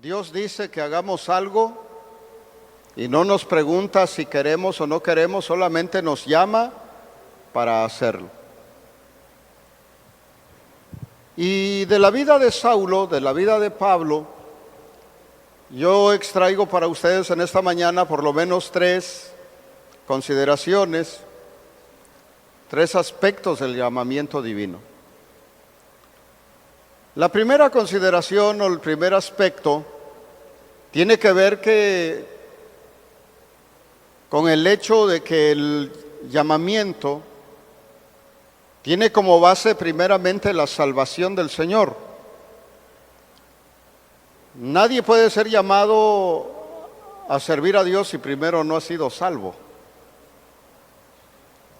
Dios dice que hagamos algo y no nos pregunta si queremos o no queremos, solamente nos llama para hacerlo. Y de la vida de Saulo, de la vida de Pablo, yo extraigo para ustedes en esta mañana por lo menos tres consideraciones, tres aspectos del llamamiento divino. La primera consideración o el primer aspecto tiene que ver con el hecho de que el llamamiento tiene como base primeramente la salvación del Señor. Nadie puede ser llamado a servir a Dios si primero no ha sido salvo,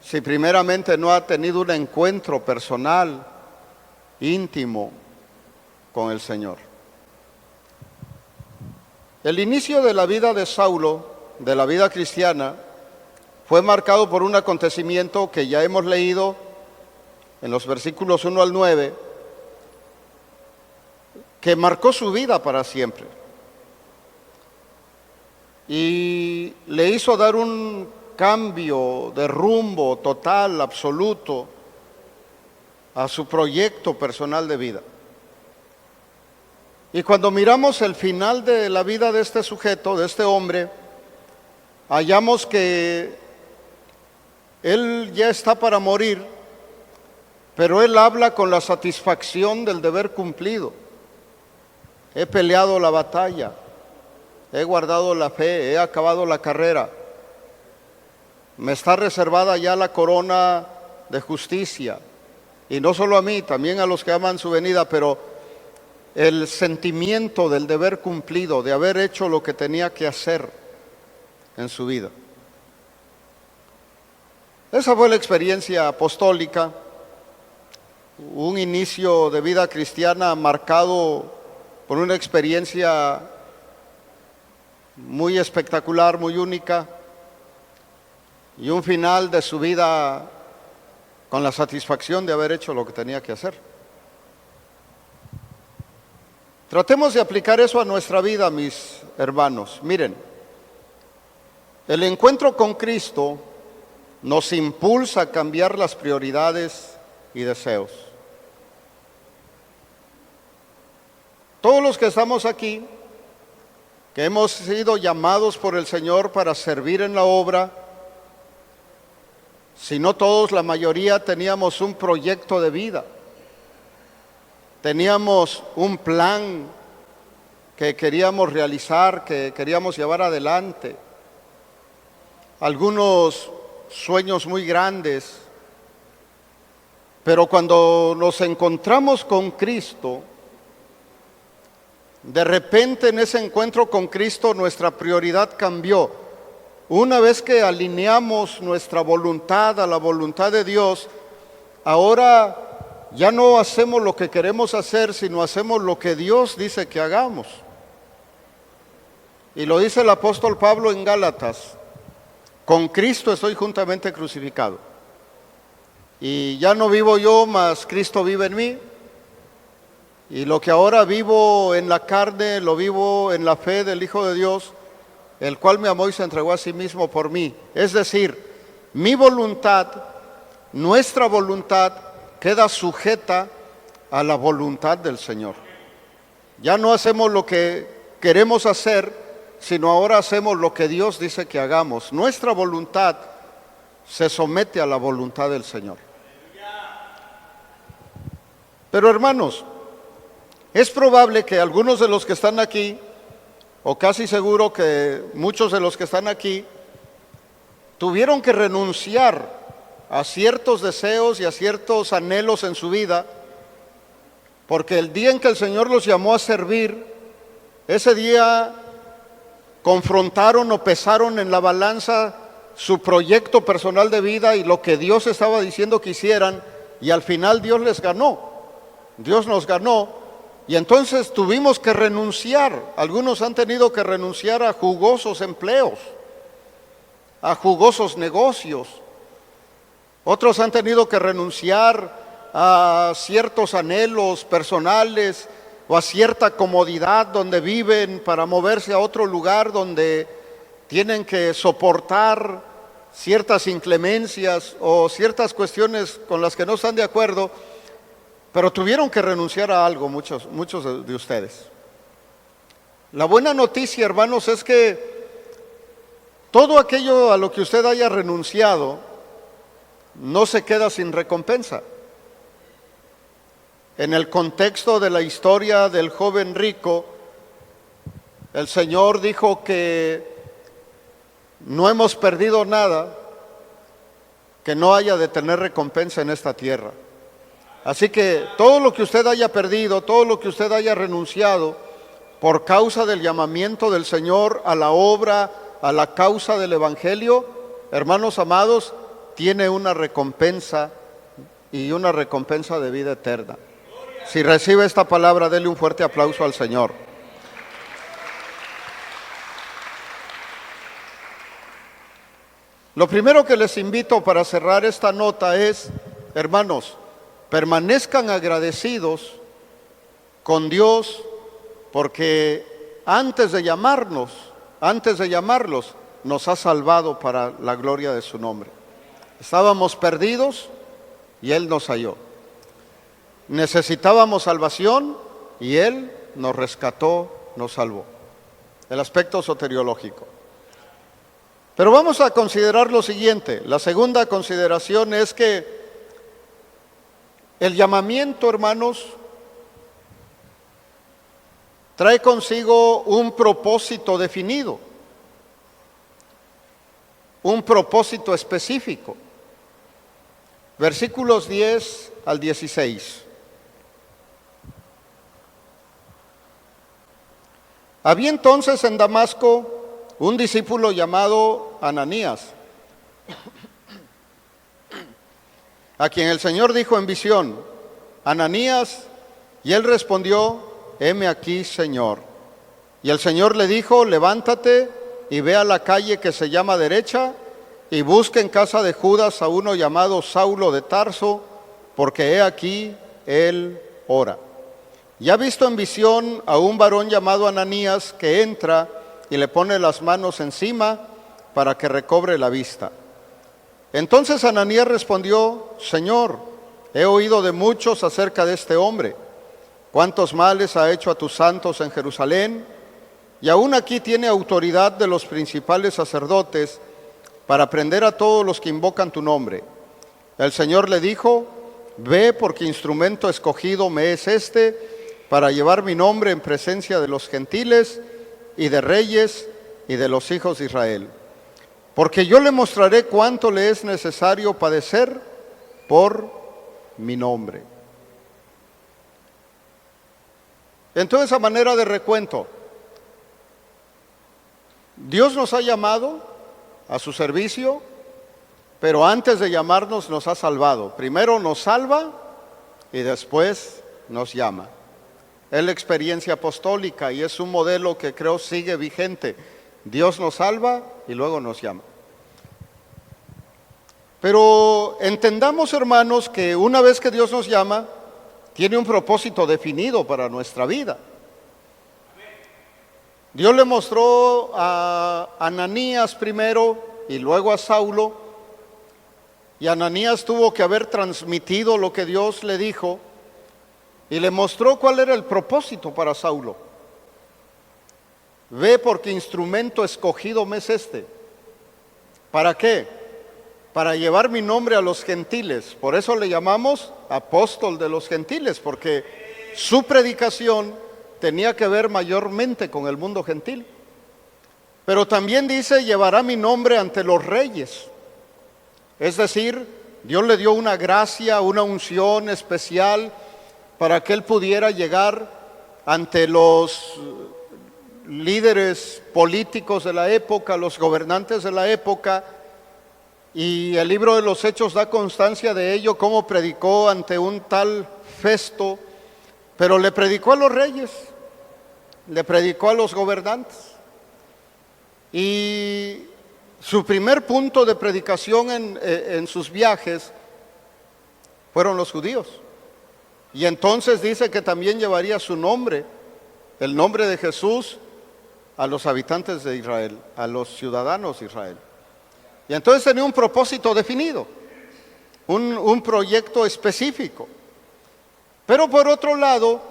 si primeramente no ha tenido un encuentro personal, íntimo con el Señor. El inicio de la vida de Saulo, de la vida cristiana, fue marcado por un acontecimiento que ya hemos leído en los versículos 1 al 9, que marcó su vida para siempre y le hizo dar un cambio de rumbo total, absoluto, a su proyecto personal de vida. Y cuando miramos el final de la vida de este sujeto, de este hombre, hallamos que él ya está para morir, pero él habla con la satisfacción del deber cumplido. He peleado la batalla, he guardado la fe, he acabado la carrera. Me está reservada ya la corona de justicia. Y no solo a mí, también a los que aman su venida, pero el sentimiento del deber cumplido, de haber hecho lo que tenía que hacer en su vida. Esa fue la experiencia apostólica, un inicio de vida cristiana marcado por una experiencia muy espectacular, muy única, y un final de su vida con la satisfacción de haber hecho lo que tenía que hacer. Tratemos de aplicar eso a nuestra vida, mis hermanos. Miren, el encuentro con Cristo nos impulsa a cambiar las prioridades y deseos. Todos los que estamos aquí, que hemos sido llamados por el Señor para servir en la obra, si no todos, la mayoría teníamos un proyecto de vida. Teníamos un plan que queríamos realizar, que queríamos llevar adelante. Algunos sueños muy grandes. Pero cuando nos encontramos con Cristo, de repente en ese encuentro con Cristo nuestra prioridad cambió. Una vez que alineamos nuestra voluntad a la voluntad de Dios, ahora ya no hacemos lo que queremos hacer, sino hacemos lo que Dios dice que hagamos. Y lo dice el apóstol Pablo en Gálatas: con Cristo estoy juntamente crucificado. Y ya no vivo yo, mas Cristo vive en mí. Y lo que ahora vivo en la carne, lo vivo en la fe del Hijo de Dios, el cual me amó y se entregó a sí mismo por mí. Es decir, mi voluntad, nuestra voluntad, queda sujeta a la voluntad del Señor. Ya no hacemos lo que queremos hacer, sino ahora hacemos lo que Dios dice que hagamos. Nuestra voluntad se somete a la voluntad del Señor. Pero hermanos, es probable que algunos de los que están aquí, o casi seguro que muchos de los que están aquí, tuvieron que renunciar a ciertos deseos y a ciertos anhelos en su vida, porque el día en que el Señor los llamó a servir, ese día confrontaron o pesaron en la balanza su proyecto personal de vida y lo que Dios estaba diciendo que hicieran, y al final Dios les ganó, Dios nos ganó. Y entonces tuvimos que renunciar. Algunos han tenido que renunciar a jugosos empleos, a jugosos negocios. Otros han tenido que renunciar a ciertos anhelos personales o a cierta comodidad donde viven para moverse a otro lugar donde tienen que soportar ciertas inclemencias o ciertas cuestiones con las que no están de acuerdo, pero tuvieron que renunciar a algo muchos de ustedes. La buena noticia, hermanos, es que todo aquello a lo que usted haya renunciado no se queda sin recompensa. En el contexto de la historia del joven rico, el Señor dijo que no hemos perdido nada que no haya de tener recompensa en esta tierra. Así que todo lo que usted haya perdido, todo lo que usted haya renunciado por causa del llamamiento del Señor a la obra, a la causa del Evangelio, hermanos amados, tiene una recompensa y una recompensa de vida eterna. Si recibe esta palabra, dele un fuerte aplauso al Señor. Lo primero que les invito para cerrar esta nota es, hermanos, permanezcan agradecidos con Dios, porque antes de llamarlos, nos ha salvado para la gloria de su nombre. Estábamos perdidos y Él nos halló. Necesitábamos salvación y Él nos rescató, nos salvó. El aspecto soteriológico. Pero vamos a considerar lo siguiente. La segunda consideración es que el llamamiento, hermanos, trae consigo un propósito definido, un propósito específico. Versículos 10 al 16. Había entonces en Damasco un discípulo llamado Ananías, a quien el Señor dijo en visión: Ananías, y él respondió: heme aquí, Señor. Y el Señor le dijo: levántate y ve a la calle que se llama Derecha, y busca en casa de Judas a uno llamado Saulo de Tarso, porque he aquí, él ora. Y ha visto en visión a un varón llamado Ananías que entra y le pone las manos encima para que recobre la vista. Entonces Ananías respondió: Señor, he oído de muchos acerca de este hombre, cuántos males ha hecho a tus santos en Jerusalén, y aún aquí tiene autoridad de los principales sacerdotes para prender a todos los que invocan tu nombre. El Señor le dijo: ve, porque instrumento escogido me es este para llevar mi nombre en presencia de los gentiles y de reyes y de los hijos de Israel. Porque yo le mostraré cuánto le es necesario padecer por mi nombre. Entonces, a manera de recuento, Dios nos ha llamado a su servicio, pero antes de llamarnos nos ha salvado. Primero nos salva y después nos llama. Es la experiencia apostólica y es un modelo que creo sigue vigente. Dios nos salva y luego nos llama. Pero entendamos, hermanos, que una vez que Dios nos llama, tiene un propósito definido para nuestra vida. Dios le mostró a Ananías primero y luego a Saulo, y Ananías tuvo que haber transmitido lo que Dios le dijo y le mostró cuál era el propósito para Saulo. Ve, porque instrumento escogido me es este. ¿Para qué? Para llevar mi nombre a los gentiles. Por eso le llamamos apóstol de los gentiles, porque su predicación tenía que ver mayormente con el mundo gentil. Pero también dice: llevará mi nombre ante los reyes. Es decir, Dios le dio una gracia, una unción especial para que él pudiera llegar ante los líderes políticos de la época, los gobernantes de la época. Y el libro de los Hechos da constancia de ello, cómo predicó ante un tal Festo, pero le predicó a los reyes, le predicó a los gobernantes. Y su primer punto de predicación en sus viajes fueron los judíos. Y entonces dice que también llevaría su nombre, el nombre de Jesús, a los habitantes de Israel, a los ciudadanos de Israel. Y entonces tenía un propósito definido, un proyecto específico. Pero por otro lado,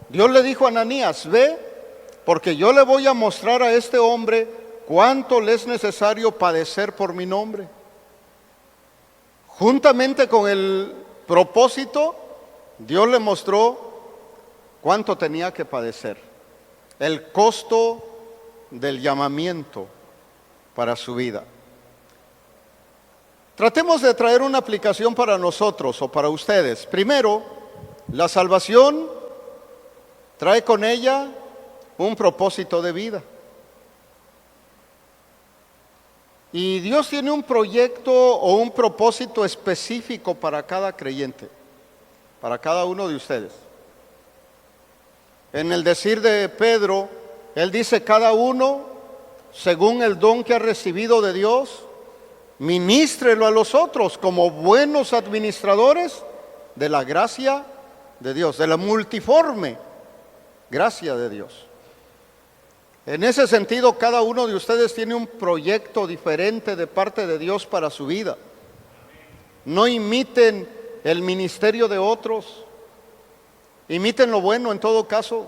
Dios le dijo a Ananías: ve, porque yo le voy a mostrar a este hombre cuánto le es necesario padecer por mi nombre. Juntamente con el propósito, Dios le mostró cuánto tenía que padecer, el costo del llamamiento para su vida. Tratemos de traer una aplicación para nosotros o para ustedes. Primero, la salvación trae con ella un propósito de vida. Y Dios tiene un proyecto o un propósito específico para cada creyente, para cada uno de ustedes. En el decir de Pedro, él dice: cada uno, según el don que ha recibido de Dios, ministrelo a los otros como buenos administradores de la gracia de Dios, de la multiforme gracia de Dios. En ese sentido, cada uno de ustedes tiene un proyecto diferente de parte de Dios para su vida. No imiten el ministerio de otros, imiten lo bueno en todo caso.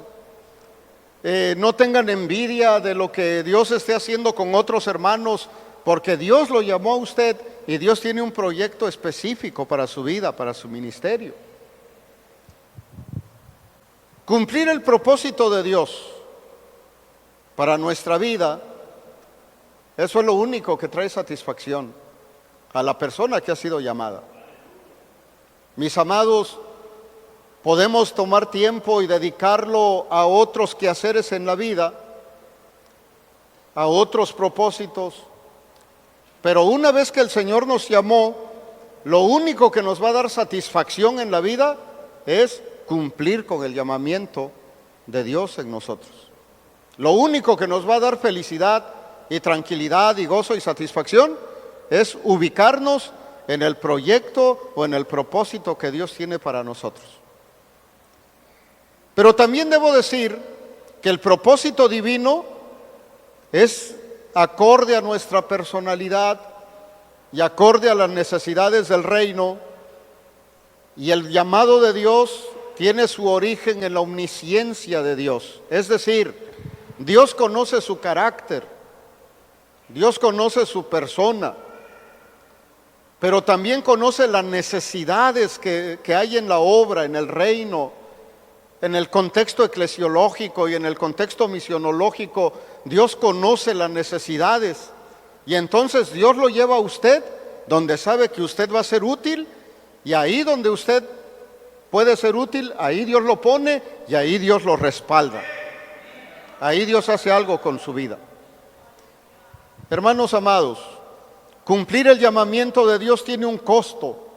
No tengan envidia de lo que Dios esté haciendo con otros hermanos, porque Dios lo llamó a usted y Dios tiene un proyecto específico para su vida, para su ministerio. Cumplir el propósito de Dios para nuestra vida, eso es lo único que trae satisfacción a la persona que ha sido llamada. Mis amados, podemos tomar tiempo y dedicarlo a otros quehaceres en la vida, a otros propósitos, pero una vez que el Señor nos llamó, lo único que nos va a dar satisfacción en la vida es cumplir con el llamamiento de Dios en nosotros. Lo único que nos va a dar felicidad y tranquilidad y gozo y satisfacción es ubicarnos en el proyecto o en el propósito que Dios tiene para nosotros. Pero también debo decir que el propósito divino es acorde a nuestra personalidad y acorde a las necesidades del reino, y el llamado de Dios tiene su origen en la omnisciencia de Dios. Es decir, Dios conoce su carácter, Dios conoce su persona, pero también conoce las necesidades que hay en la obra, en el reino, en el contexto eclesiológico y en el contexto misionológico. Dios conoce las necesidades, y entonces Dios lo lleva a usted donde sabe que usted va a ser útil, y ahí donde usted puede ser útil, ahí Dios lo pone y ahí Dios lo respalda. Ahí Dios hace algo con su vida. Hermanos amados, cumplir el llamamiento de Dios tiene un costo.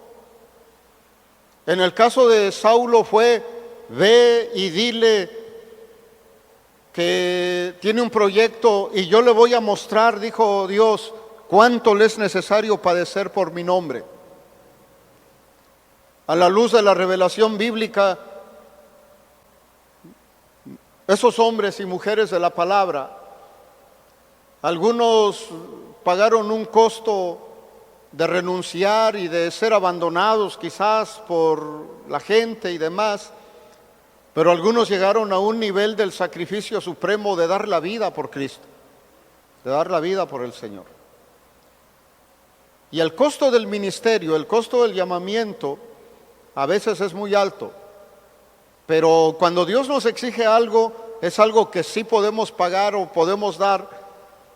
En el caso de Saulo fue: ve y dile que tiene un proyecto y yo le voy a mostrar, dijo Dios, cuánto le es necesario padecer por mi nombre. A la luz de la revelación bíblica, esos hombres y mujeres de la palabra, algunos pagaron un costo de renunciar y de ser abandonados quizás por la gente y demás, pero algunos llegaron a un nivel del sacrificio supremo de dar la vida por Cristo, de dar la vida por el Señor. Y el costo del ministerio, el costo del llamamiento, a veces es muy alto, pero cuando Dios nos exige algo, es algo que sí podemos pagar o podemos dar,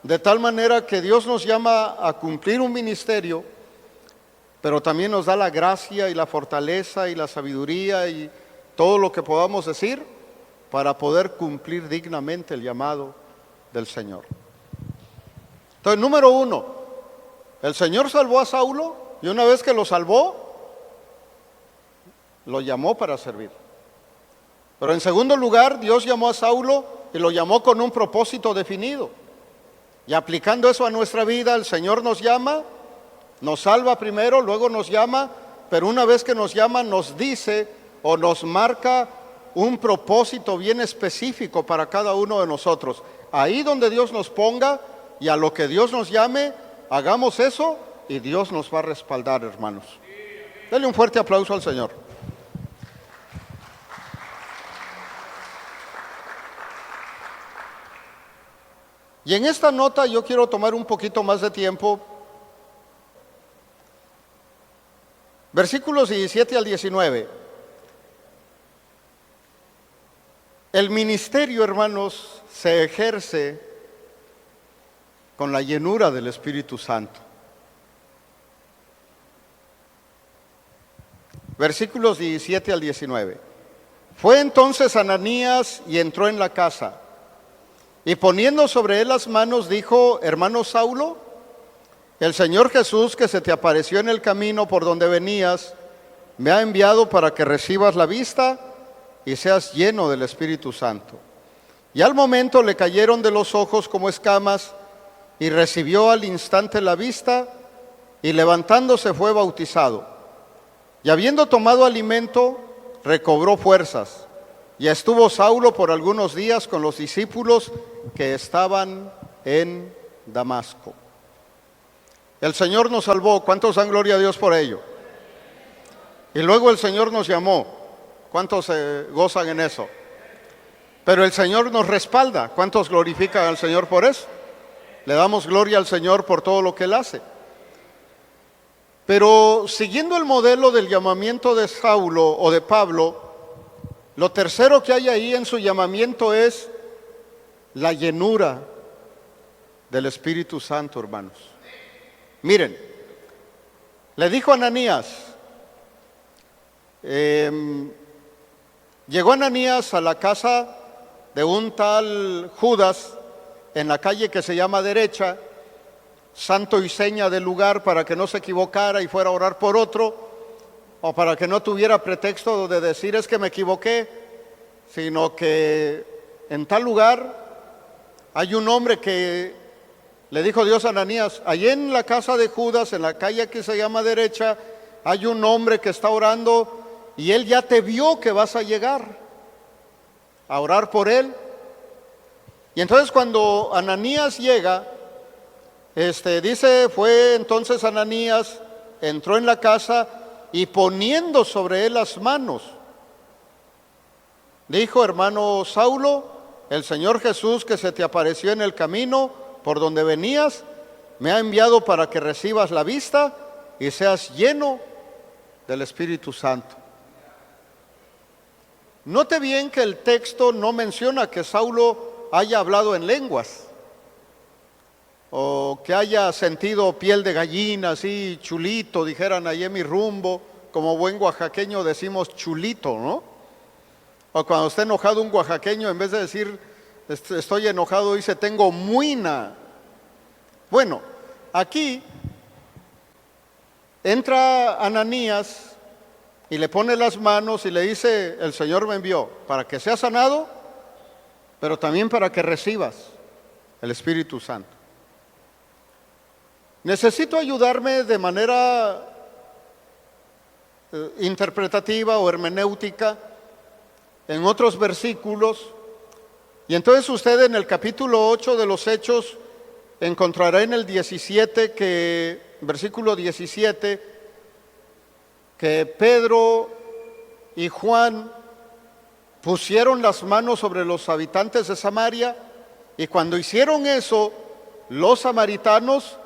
de tal manera que Dios nos llama a cumplir un ministerio, pero también nos da la gracia y la fortaleza y la sabiduría y todo lo que podamos decir para poder cumplir dignamente el llamado del Señor. Entonces, número uno, el Señor salvó a Saulo, y una vez que lo salvó, lo llamó para servir. Pero en segundo lugar, Dios llamó a Saulo y lo llamó con un propósito definido. Y aplicando eso a nuestra vida, el Señor nos llama, nos salva primero, luego nos llama, pero una vez que nos llama nos dice o nos marca un propósito bien específico para cada uno de nosotros. Ahí donde Dios nos ponga y a lo que Dios nos llame, hagamos eso y Dios nos va a respaldar, hermanos. Denle un fuerte aplauso al Señor. Y en esta nota yo quiero tomar un poquito más de tiempo. Versículos 17 al 19. El ministerio, hermanos, se ejerce con la llenura del Espíritu Santo. Versículos 17 al 19. Fue entonces Ananías y entró en la casa, y poniendo sobre él las manos dijo: hermano Saulo, el Señor Jesús, que se te apareció en el camino por donde venías, me ha enviado para que recibas la vista y seas lleno del Espíritu Santo. Y al momento le cayeron de los ojos como escamas, y recibió al instante la vista, y levantándose fue bautizado. Y habiendo tomado alimento, recobró fuerzas. Y estuvo Saulo por algunos días con los discípulos que estaban en Damasco. El Señor nos salvó. ¿Cuántos dan gloria a Dios por ello? Y luego el Señor nos llamó. ¿Cuántos se gozan en eso? Pero el Señor nos respalda. ¿Cuántos glorifican al Señor por eso? Le damos gloria al Señor por todo lo que Él hace. Pero siguiendo el modelo del llamamiento de Saulo o de Pablo, lo tercero que hay ahí en su llamamiento es la llenura del Espíritu Santo, hermanos. Miren, le dijo a Ananías, llegó Ananías a la casa de un tal Judas en la calle que se llama Derecha, santo y seña del lugar para que no se equivocara y fuera a orar por otro, o para que no tuviera pretexto de decir es que me equivoqué, sino que en tal lugar hay un hombre que le dijo Dios a Ananías, allí en la casa de Judas, en la calle que se llama Derecha, hay un hombre que está orando y él ya te vio que vas a llegar a orar por él. Y entonces cuando Ananías llega, dice, fue entonces Ananías, entró en la casa y poniendo sobre él las manos, dijo: hermano Saulo, el Señor Jesús, que se te apareció en el camino por donde venías, me ha enviado para que recibas la vista y seas lleno del Espíritu Santo. Note bien que el texto no menciona que Saulo haya hablado en lenguas o que haya sentido piel de gallina, así chulito, dijeran ahí en mi rumbo, como buen oaxaqueño decimos chulito, ¿no? O cuando está enojado un oaxaqueño, en vez de decir estoy enojado, dice tengo muina. Bueno, aquí entra Ananías y le pone las manos y le dice: el Señor me envió para que seas sanado, pero también para que recibas el Espíritu Santo. Necesito ayudarme de manera interpretativa o hermenéutica en otros versículos. Y entonces usted en el capítulo 8 de los Hechos encontrará en el 17, versículo 17, que Pedro y Juan pusieron las manos sobre los habitantes de Samaria, y cuando hicieron eso, los samaritanos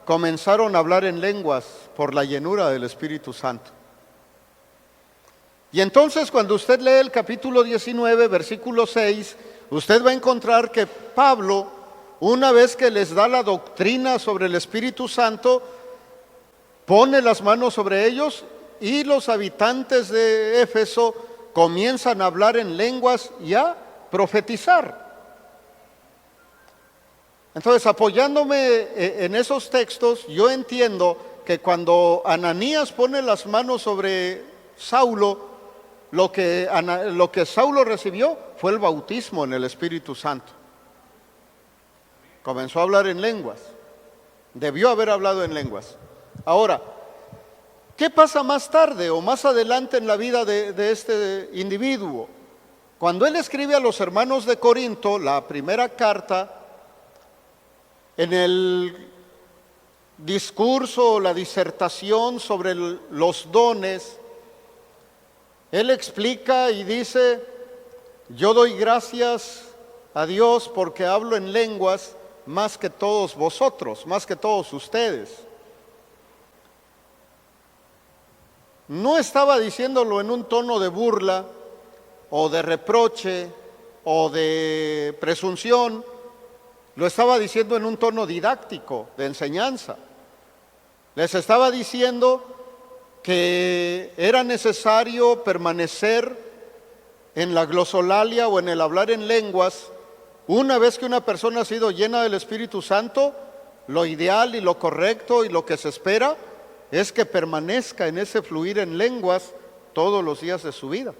comenzaron a hablar en lenguas por la llenura del Espíritu Santo. Y entonces cuando usted lee el capítulo 19, versículo 6, usted va a encontrar que Pablo, una vez que les da la doctrina sobre el Espíritu Santo, pone las manos sobre ellos y los habitantes de Éfeso comienzan a hablar en lenguas y a profetizar. Entonces, apoyándome en esos textos, yo entiendo que cuando Ananías pone las manos sobre Saulo, lo que Saulo recibió fue el bautismo en el Espíritu Santo. Comenzó a hablar en lenguas. Debió haber hablado en lenguas. Ahora, ¿Qué pasa más tarde o más adelante en la vida de este individuo? Cuando él escribe a los hermanos de Corinto, la primera carta, en el discurso o la disertación sobre los dones, él explica y dice: yo doy gracias a Dios porque hablo en lenguas más que todos vosotros, más que todos ustedes. No estaba diciéndolo en un tono de burla o de reproche o de presunción, lo estaba diciendo en un tono didáctico, de enseñanza. Les estaba diciendo que era necesario permanecer en la glosolalia o en el hablar en lenguas. Una vez que una persona ha sido llena del Espíritu Santo, lo ideal y lo correcto y lo que se espera es que permanezca en ese fluir en lenguas todos los días de su vida,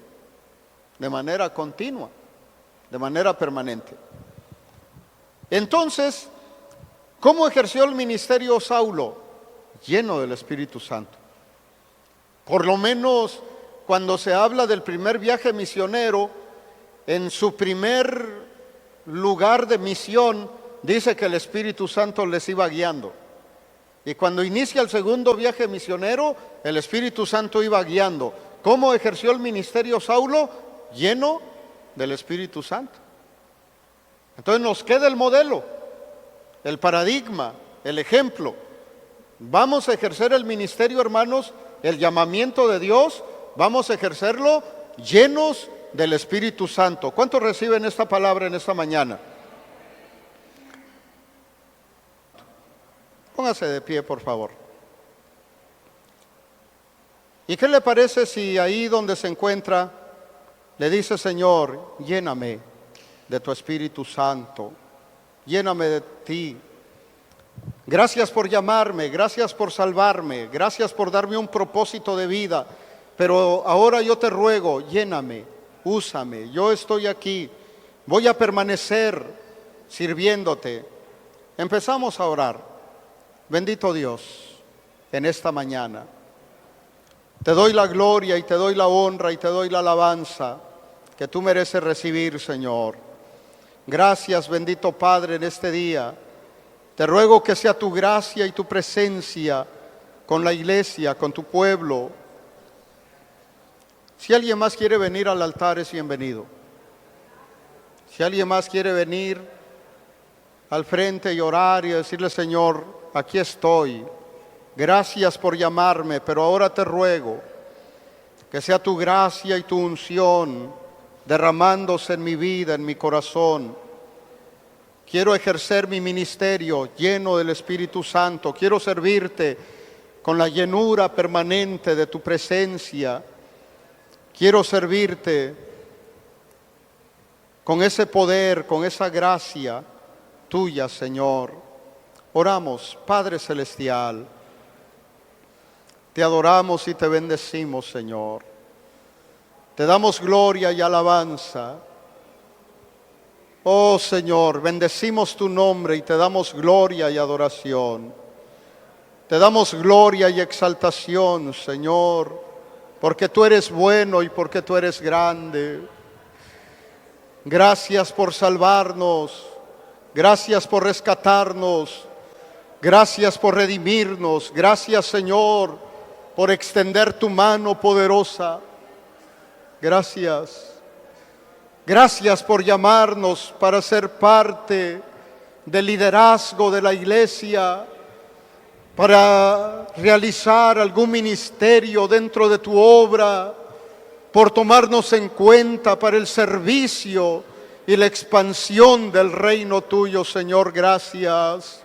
de manera continua, de manera permanente. Entonces, ¿cómo ejerció el ministerio Saulo? Lleno del Espíritu Santo. Por lo menos cuando se habla del primer viaje misionero, en su primer lugar de misión, dice que el Espíritu Santo les iba guiando. Y cuando inicia el segundo viaje misionero, el Espíritu Santo iba guiando. ¿Cómo ejerció el ministerio Saulo? Lleno del Espíritu Santo. Entonces nos queda el modelo, el paradigma, el ejemplo. Vamos a ejercer el ministerio, hermanos, el llamamiento de Dios, vamos a ejercerlo llenos del Espíritu Santo. ¿Cuántos reciben esta palabra en esta mañana? Póngase de pie, por favor. ¿Y qué le parece si ahí donde se encuentra le dice: Señor, lléname de tu Espíritu Santo, lléname de ti? Gracias por llamarme, gracias por salvarme, gracias por darme un propósito de vida, pero ahora yo te ruego, lléname, úsame, yo estoy aquí, voy a permanecer sirviéndote. Empezamos a orar. Bendito Dios, en esta mañana te doy la gloria y te doy la honra y te doy la alabanza que tú mereces recibir, Señor. Gracias, bendito Padre, en este día. Te ruego que sea tu gracia y tu presencia con la iglesia, con tu pueblo. Si alguien más quiere venir al altar, es bienvenido. Si alguien más quiere venir al frente y orar y decirle: Señor, aquí estoy, gracias por llamarme, pero ahora te ruego que sea tu gracia y tu unción derramándose en mi vida, en mi corazón. Quiero ejercer mi ministerio lleno del Espíritu Santo, quiero servirte con la llenura permanente de tu presencia, quiero servirte con ese poder, con esa gracia tuya, Señor. Oramos, Padre Celestial, te adoramos y te bendecimos, Señor. Te damos gloria y alabanza. Oh Señor, bendecimos tu nombre y te damos gloria y adoración. Te damos gloria y exaltación, Señor, porque tú eres bueno y porque tú eres grande. Gracias por salvarnos, gracias por rescatarnos. Gracias por redimirnos, gracias, Señor, por extender tu mano poderosa. Gracias. Gracias por llamarnos para ser parte del liderazgo de la iglesia, para realizar algún ministerio dentro de tu obra, por tomarnos en cuenta para el servicio y la expansión del reino tuyo, Señor. Gracias.